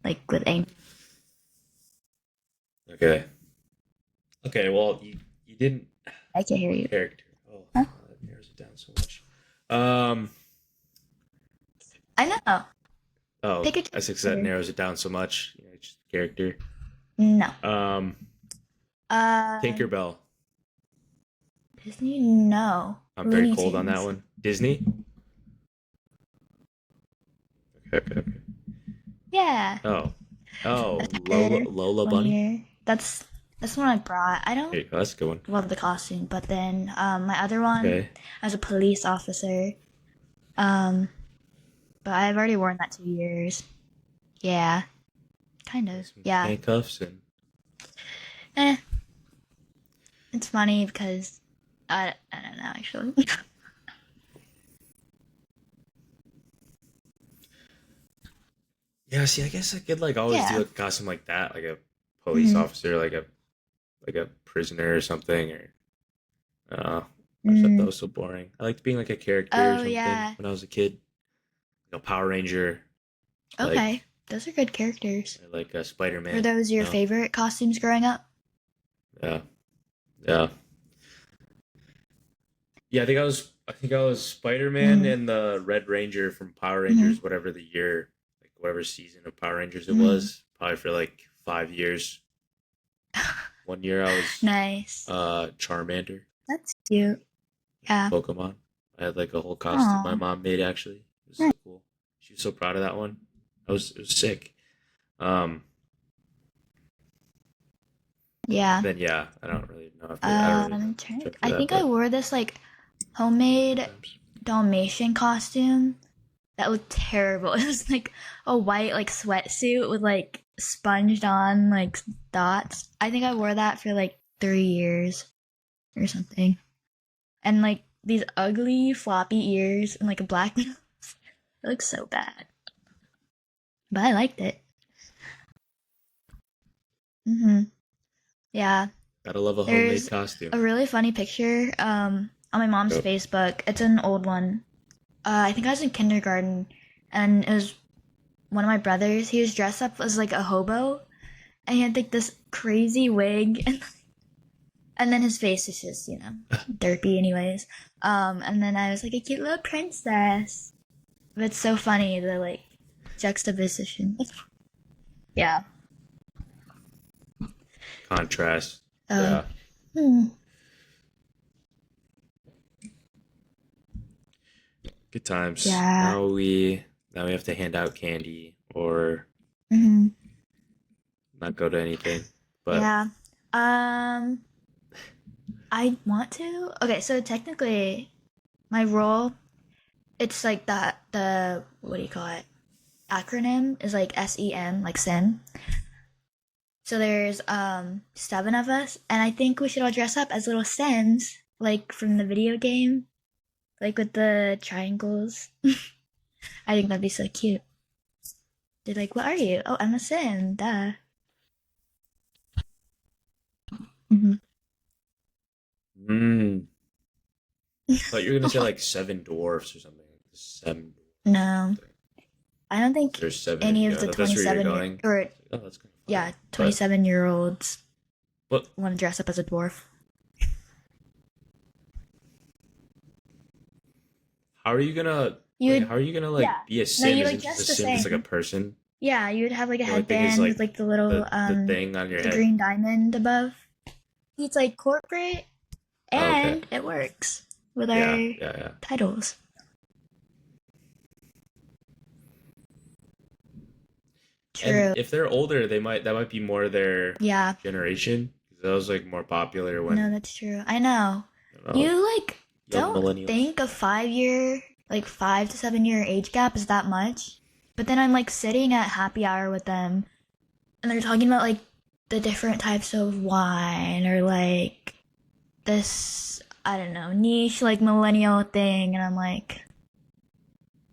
like with a. Okay. Okay, well you didn't I can hear you. character. Oh, Huh? that narrows it down so much. Um I know. oh, Pick a I think that character. narrows it down so much. Just character. No. Um Uh, Tinkerbell. Disney. No. I'm very Looney cold on that Tunes. one. Disney? Okay, okay, okay. Yeah. Oh. Oh, There, Lola one Bunny? year. That's the one I brought. I There don't you go, that's a good one. love the costume, but then my other one, Okay. I was a police officer. Um, but I've already worn that 2 years. Yeah, kind of. Some Yeah. handcuffs and Eh, it's funny because I don't know actually. Yeah, see, I guess I could like always do Yeah. a costume like that, like a police Mm-hmm. officer, like a prisoner or something, or uh, I thought that Mm. was so boring. I liked being like a character or Oh something yeah. when I was a kid. Power Ranger, Okay. like Those are good characters. or like Spider Were Man. those your favorite costumes growing up? Yeah, yeah, yeah. I think I was Spider Man Mm. and the Red Ranger from Power Mm-hmm. Rangers, whatever the year, like whatever season of Power Rangers it Mm-hmm. was. Probably for like 5 years. One year I was Nice. Charmander, That's cute. Yeah. Pokemon. I had like a whole costume my Oh. mom made actually. It was so cool. She was so proud of that one. It was sick. Um, Yeah. then yeah, I don't really know after. I don't really know I'm trying much to, after I that, think I but wore this like good homemade times. Dalmatian costume that looked terrible. It was like a white like sweatsuit with like sponged on like dots. I think I wore that for like 3 years or something. And like these ugly floppy ears and like a black nose. It looks so bad. But I liked it. Mhm. Yeah. Gotta love a homemade There's costume. a really funny picture on my mom's Yep. Facebook. It's an old one. I think I was in kindergarten, and it was one of my brothers. He was dressed up as like a hobo, and he had like this crazy wig, and then his face is just derpy, anyways. And then I was like a cute little princess. But it's so funny the like juxtaposition. Yeah. Contrast. Uh, Yeah. hmm. Good times. Yeah. Now we have to hand out candy or Hmm. not go to anything. But Yeah. Um, I want to. Okay, so technically, my role, it's like that. The what do you call it? Acronym is like SEM, like SIM. So there's 7 of us, and I think we should all dress up as little Sims, like from the video game, like with the triangles. I think that'd be so cute. They're like, "What are you?" Oh, I'm a Sim. Duh. Hmm. mm, thought you were gonna say like seven dwarfs or something. Like seven No, dwarfs. I don't think There's seven of any you. of I the thought that's where you're 27 going. or Oh, that's kind of yeah, funny. 27-year-olds But want to dress up as a dwarf. how are you gonna You'd how are you gonna yeah. like be a No, sim? you like Isn't just a dress the sim just like a same. person? Yeah, you'd have like a The only thing is headband with like like the little the thing on your the head. green diamond above. It's like corporate Oh, okay. and it works with Yeah, our yeah, yeah. titles. And True. if they're older, that might be more their Yeah. generation. 'Cause that was like more popular No, when that's true. I know. I don't know, You like young don't millennials. think a 5 year, like 5 to 7 year age gap is that much. But then I'm like sitting at happy hour with them and they're talking about like the different types of wine or like this, I don't know, niche like millennial thing. And I'm like,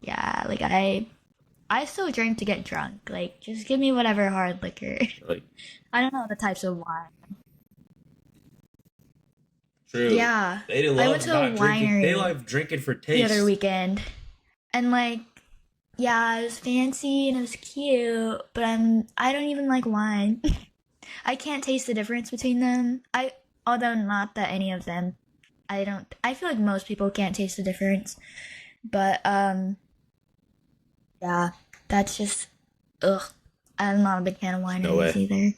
yeah, like I still drink to get drunk. Like, just give me whatever hard liquor. Like I don't know the types of wine. true. Yeah, They I went love to a not drinking. They winery love drinking for the other taste. weekend, and like, yeah, it was fancy and it was cute, but I don't even like wine. I can't taste the difference between them. Although not that any of them, I don't. I feel like most people can't taste the difference, but yeah, that's just ugh. I'm not a big fan of There's no wineries way. either.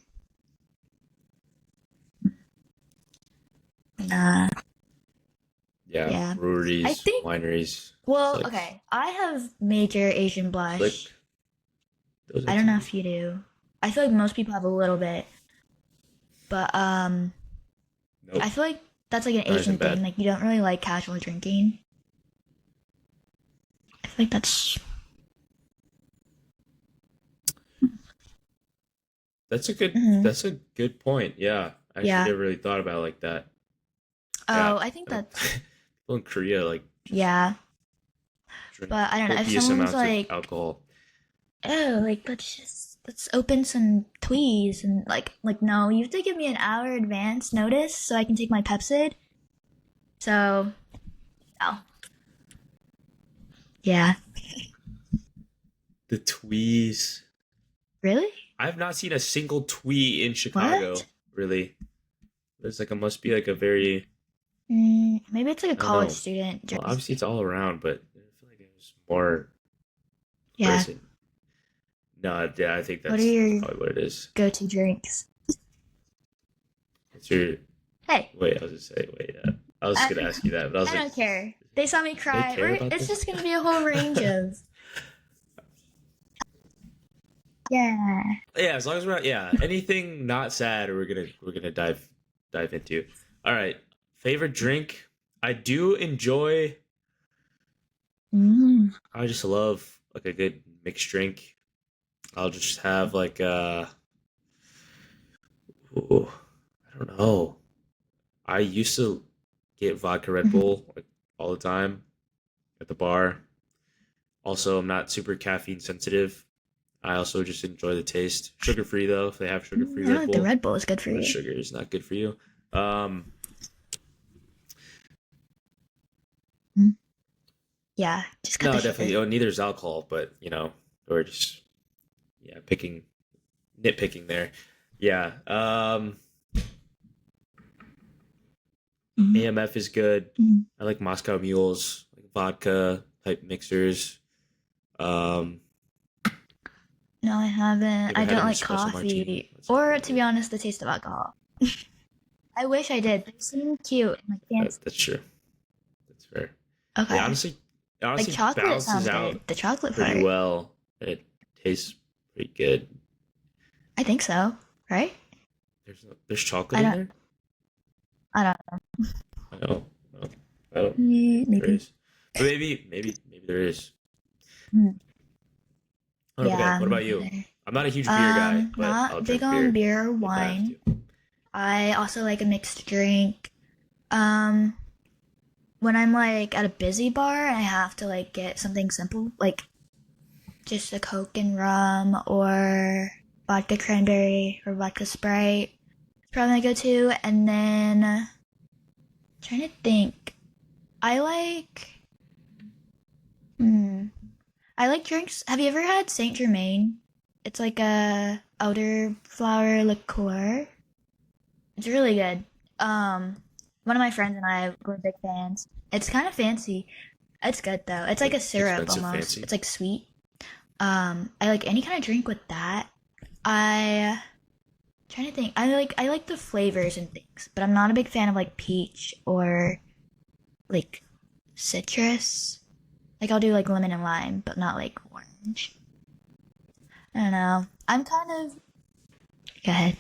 Nah. Yeah, Yeah. I breweries, think, wineries. It's well, like okay. I have major Asian it's like blush. those are I don't know too. if you do. I feel like most people have a little bit, but I Nope, feel like that's like an not even Asian thing. bad. Like you don't really like casual drinking. I feel like that's mhm. That's a good point. Yeah, I actually Yeah. never really thought about it like that. Yeah, Oh, I think I know that's people in Korea like just yeah. drink But I don't know if copious someone's amounts of like, alcohol. oh, like let's open some tweez and like no, you have to give me an hour advance notice so I can take my Pepsid. So, oh, yeah. The tweez. Really? I've not seen a single twee in What? Chicago. Really, there's like a must be like a very Maybe it's like a I don't college know. student Well, obviously jersey. it's all around, but I feel like it was more Yeah. present. No, yeah, I think What are that's your probably what it is. go-to drinks? What's your Hey, wait? I was just say wait. I was I, gonna ask you that, but I was I like, don't care. They saw me they cry. care about It's this? just gonna be a whole range of yeah. Yeah, as long as we're not yeah anything not sad, we're gonna dive into. All right, favorite drink. I do enjoy. Mm. I just love like a good mixed drink. I'll just have like ooh, I don't know. I used to get vodka Red Mhm. Bull like all the time at the bar. Also, I'm not super caffeine sensitive. I also just enjoy the taste. Sugar free though, if they have sugar free I Red like the Bull, Red Bull is good for but you. sugar is not good for you. Um, Mm. Yeah, just cut the no, sugar. definitely. Oh, neither is alcohol, but we're just yeah picking nitpicking there. Yeah. Mm. AMF is good. Mm. I like Moscow Mules, like vodka type mixers. Um, No, I haven't. never I had don't an like espresso martini. coffee, That's or to be crazy. honest, the taste of alcohol. I wish I did. They seem cute and like fancy. That's true. That's fair. It Okay, honestly, it like honestly chocolate balances sounds good. out The chocolate pretty part, well, and it tastes pretty good. I think so. Right? There's chocolate I in don't. there. I don't know. I don't. No, I don't think there Maybe. is, but maybe there is. Mm. Okay. Yeah, What about maybe you? there. I'm not a huge beer guy, but I'll Not big drink on beer beer or if I have wine. to. I also like a mixed drink. Um, when I'm like at a busy bar and I have to like get something simple, like just a Coke and rum or vodka cranberry or vodka Sprite, it's probably my go-to. And then trying to think, I like, hmm, I like drinks. Have you ever had Saint Germain? It's like a elderflower liqueur. It's really good. Um, One of my friends and I were big fans. It's kind of fancy. It's good though. It's like Like a syrup expensive, almost. fancy. It's like sweet. I like any kind of drink with that. I trying to think. I like the flavors and things, but I'm not a big fan of like peach or like citrus. Like I'll do like lemon and lime, but not like orange. I don't know. I'm kind of go ahead.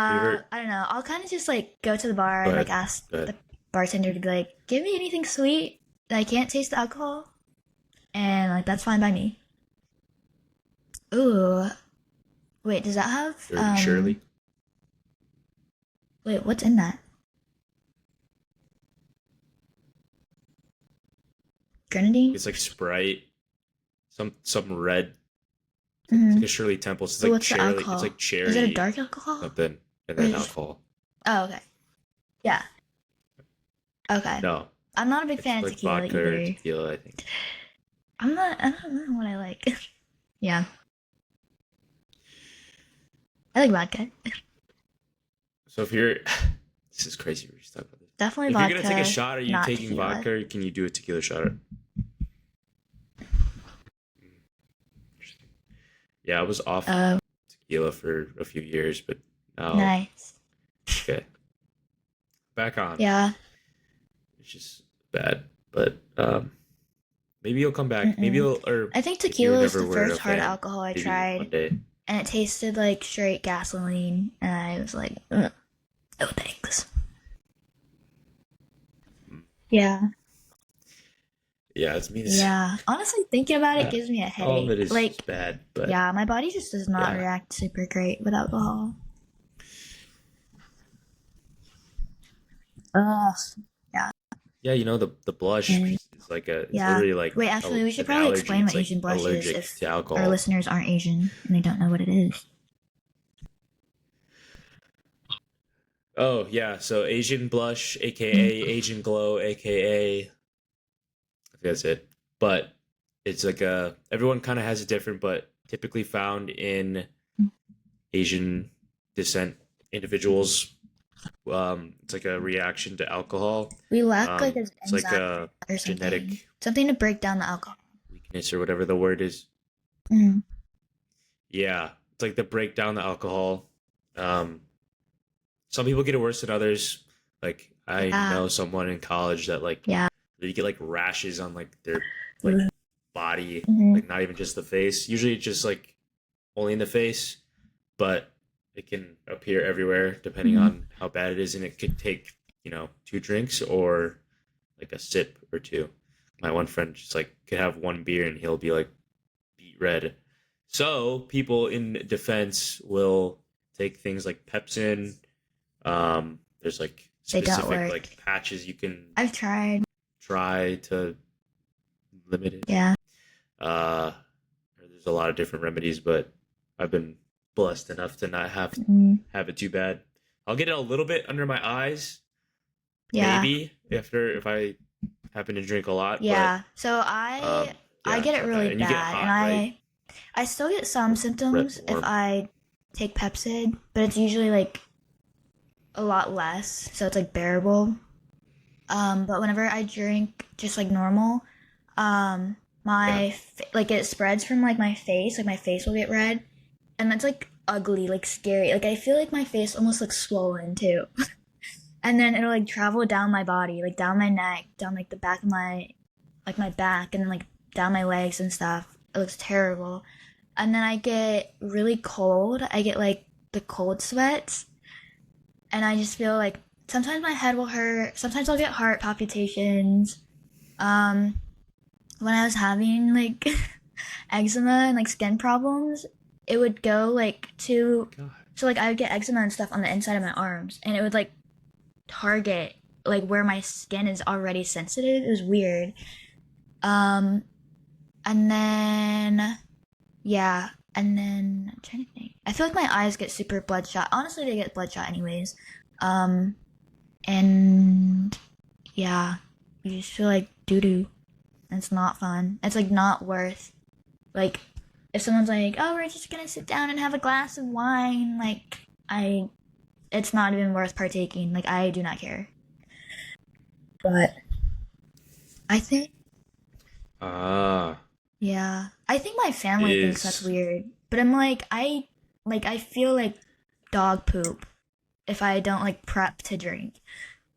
Have you ever? I don't know. I'll kind of just like go to the bar Go and like ahead. ask Go ahead. the bartender to be like, "Give me anything sweet that I can't taste the alcohol," and like that's fine by me. Ooh, wait, does that have Dirty Shirley. Wait, what's in that? Grenadine? It's like Sprite. Some red. It's like Mm-hmm. a Shirley Temple. So it's So like what's the cherry. It's like alcohol? Is it a cherry dark alcohol? something, and Or then is alcohol. Oh, okay. Yeah. Okay. No, I'm not a big it's fan of like tequila vodka or either. tequila. I think. I'm not. I don't know what I like. Yeah, I like vodka. So if you're, this is crazy. We're just talking about this. Definitely If you're gonna take a vodka, shot, are you not taking tequila. vodka, or can you do a tequila shot? Interesting. Yeah, I was off Oh, tequila for a few years, but now nice. okay, back on. Yeah. It's just bad, but maybe you'll come back. Maybe Mm-mm. you'll, or I think if you tequila is never the were a first hard fan, alcohol I maybe one tried, day. and it tasted like straight gasoline, and I was like, "Ugh, no thanks." Mm. Yeah. Yeah, it's me. Yeah. Honestly, thinking about it Yeah, gives me a all of it headache. is Like, bad, but yeah, my body just does not yeah, react super great with alcohol. Ugh. Yeah. Yeah, the blush Mm. is like a it's Yeah. literally like Wait, actually, we should an probably allergy. explain It's what like Asian blush is allergic if to our alcohol. listeners aren't Asian and they don't know what it is. Oh yeah, so Asian blush, Mm. aka Asian glow, aka I think that's it. But it's like a everyone kind of has a different, but typically found in Asian descent individuals. It's like a reaction to alcohol. We lack like an It's like enzyme a or something. genetic Something to break down the alcohol. weakness or whatever the word is. Mm. Yeah, it's like to break down the alcohol. Um, some people get it worse than others. Like I Yeah. know someone in college that like Yeah. they get like rashes on like their like body, Mm-hmm. like not even just the face. Usually it's just like only in the face, but it can appear everywhere depending Mm-hmm. on how bad it is, and it could take two drinks or like a sip or two. My one friend just like could have one beer and he'll be like beet red. So people in defense will take things like Pepsin. There's like They don't specific work. like patches you can I've tried. try to limit it. Yeah. Uh, there's a lot of different remedies, but I've been blessed enough to not Mm. have it too bad. I'll get it a little bit under my eyes, Yeah. maybe if I happen to drink a lot, but Yeah. So I yeah, get it's it not really bad. And you get bad, and hot, right? I still get some Or symptoms if warm. I take Pepsid, but it's usually like a lot less, so it's like bearable. But whenever I drink just like normal, um, Yeah. like it spreads from like my face will get red, and that's like ugly, like scary. Like I feel like my face almost looks swollen too, and then it'll like travel down my body, like down my neck, down like the back of my back, and then like down my legs and stuff. It looks terrible. And then I get really cold. I get like the cold sweats, and I just feel like sometimes my head will hurt. Sometimes I'll get heart palpitations. Um, when I was having like eczema and like skin problems, it would go like to God. so like I would get eczema and stuff on the inside of my arms, and it would like target like where my skin is already sensitive. It was weird. Um, and then yeah, and then I'm trying to think. I feel like my eyes get super bloodshot. Honestly, they get bloodshot anyways. Um, and yeah, you just feel like doo doo. It's not fun. It's like not worth like if someone's like, "Oh, we're just gonna sit down and have a glass of wine," like it's not even worth partaking. Like I do not care. But I think, Ah, yeah, I think my family thinks that's is weird. But I'm like I feel like dog poop if I don't like prep to drink.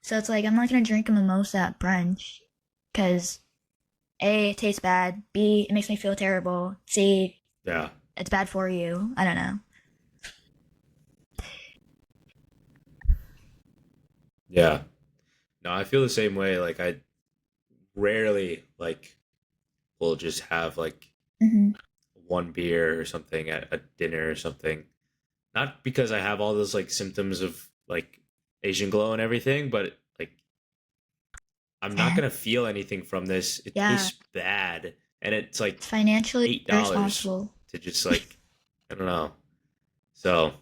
So it's like I'm not gonna drink a mimosa at brunch because A, it tastes bad. B, it makes me feel terrible. C, yeah, it's bad for you. I don't know. yeah. No, I feel the same way. Like I rarely like will just have like Hmm. one beer or something at a dinner or something. Not because I have all those like symptoms of like Asian glow and everything, but like I'm not Eh, gonna feel anything from this. It yeah, tastes bad, and it's like it's financially $8 irresponsible. to just like I don't know. So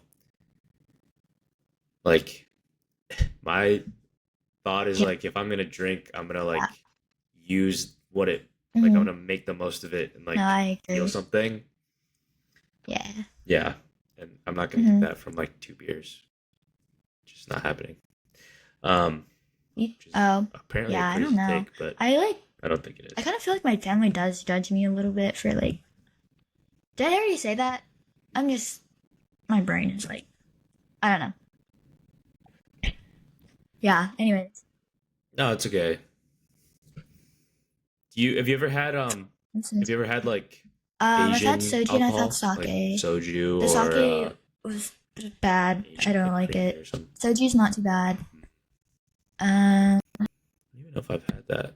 like my thought is Yeah, like if I'm gonna drink, I'm gonna like use what it like I'm hmm. gonna make the most of it and No, like I feel agree. something. Yeah. Yeah, and I'm not gonna get Hmm. that from like two beers. Just not happening. Um, which is Oh, apparently a yeah, I don't crazy know. take, but I like, I don't think it I is. kind of feel like my family does judge me a little bit for like, did I already say that? I'm just, my brain is like, I don't know. Yeah, anyways. No, it's okay. Do you This have is, you ever had like I've had Asian soju and I've had alcohol like sake. soju The or sake was bad. I Asian don't like like creamy or it. something? Soju's not too bad. I I don't even know if I've had that.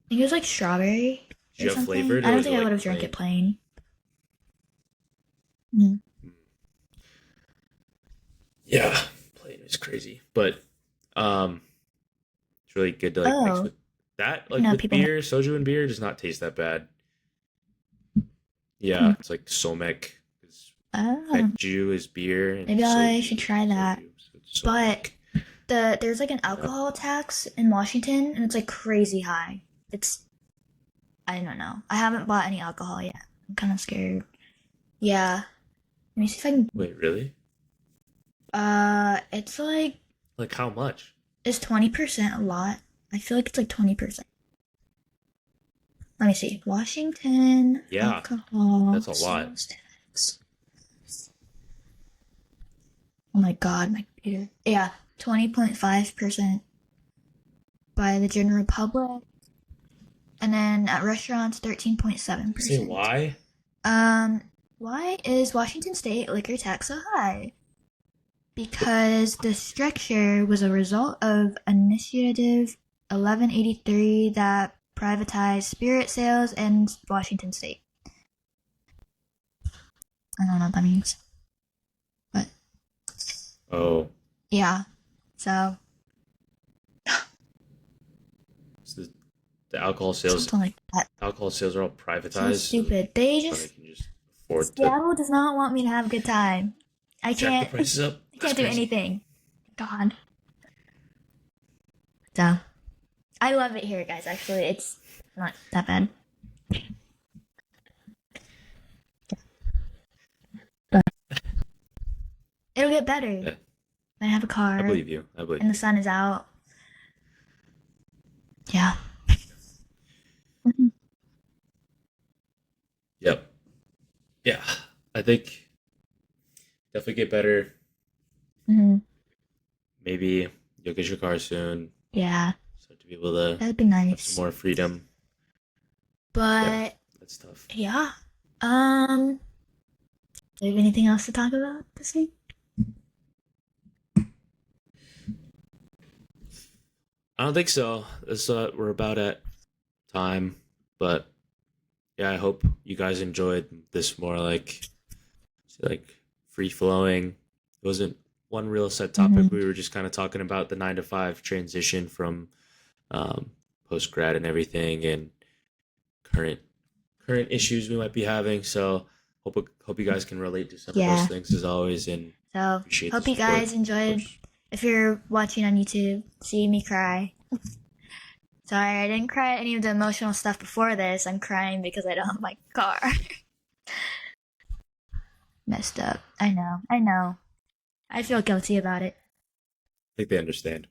think it was like strawberry Did or you have something. flavored I or don't was it think I would like have drank it plain? plain. Mm. Yeah, plain is crazy. But um It's really good to like mix Oh, with that, I like know with people make. beer. Soju and beer does not taste that bad. Hmm. Yeah, it's like somek. Because Oh, Fekju is beer and maybe I should soju is try that. soju. So it's But somek. there's like an Yeah. alcohol tax in Washington, and it's like crazy high. It's I don't know. I haven't bought any alcohol yet. I'm kind of scared. Yeah. Let me see if I can. Wait, really? It's like Like how much? is 20% a lot? I feel like it's like 20%. Let me see. Washington Yeah, alcohol that's a lot. sales tax. Oh my god, my computer. Yeah, 20.5% by the general public, and then at restaurants, Say 13.7%. why? Um, why is Washington State liquor tax so high? Because the structure was a result of Initiative 1183 that privatized spirit sales in Washington State. I don't know what that means, but Oh, yeah. So it's the alcohol sales. something like that. Alcohol sales are all So privatized, so stupid. They they just can just afford to Seattle does not want me to have a good time. I jack the can't. prices up. I That's can't do crazy. anything. God. So I love it here, guys. Actually, it's not that bad. But it'll get better Yeah, when I have a I car believe you. I believe and the you. sun is out. Yeah. Mhm. Yep. Yeah, I think definitely get better. Mhm. Maybe you'll get your car soon. Yeah. Start to be able to That'd be have some nice. more freedom. Yeah, But that's tough. yeah. Do you have anything else to talk about this week? I don't think so. We're about at time, but yeah, I hope you guys enjoyed this more like free flowing. It wasn't one real set topic. Mm-hmm. We were just kind of talking about the 9 to 5 transition from um, post grad and everything, and current current issues we might be having. So hope you guys can relate to some of those Yeah. things as always, and So appreciate the hope you support, guys of enjoyed. course. If you're watching on YouTube, see me cry. Sorry, I didn't cry at any of the emotional stuff before this. I'm crying because I don't have my car. Messed up. I know. I know. I feel guilty about it. I think they understand.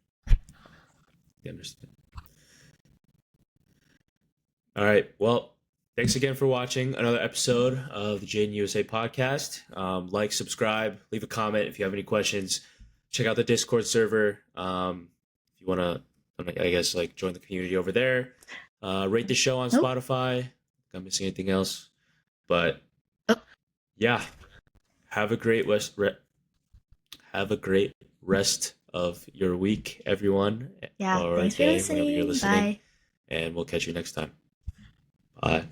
They understand. All right. Well, thanks again for watching another episode of the Jade USA podcast. Like, subscribe, leave a comment if you have any questions. Check out the Discord server. If you want to, I guess, like join the community over there. Rate the show on Nope. Spotify. Not missing anything else. But Oh, yeah, have a great have a great rest of your week, everyone, yeah. or Thanks for day whenever you're listening. listening. Bye. And we'll catch you next time. Bye.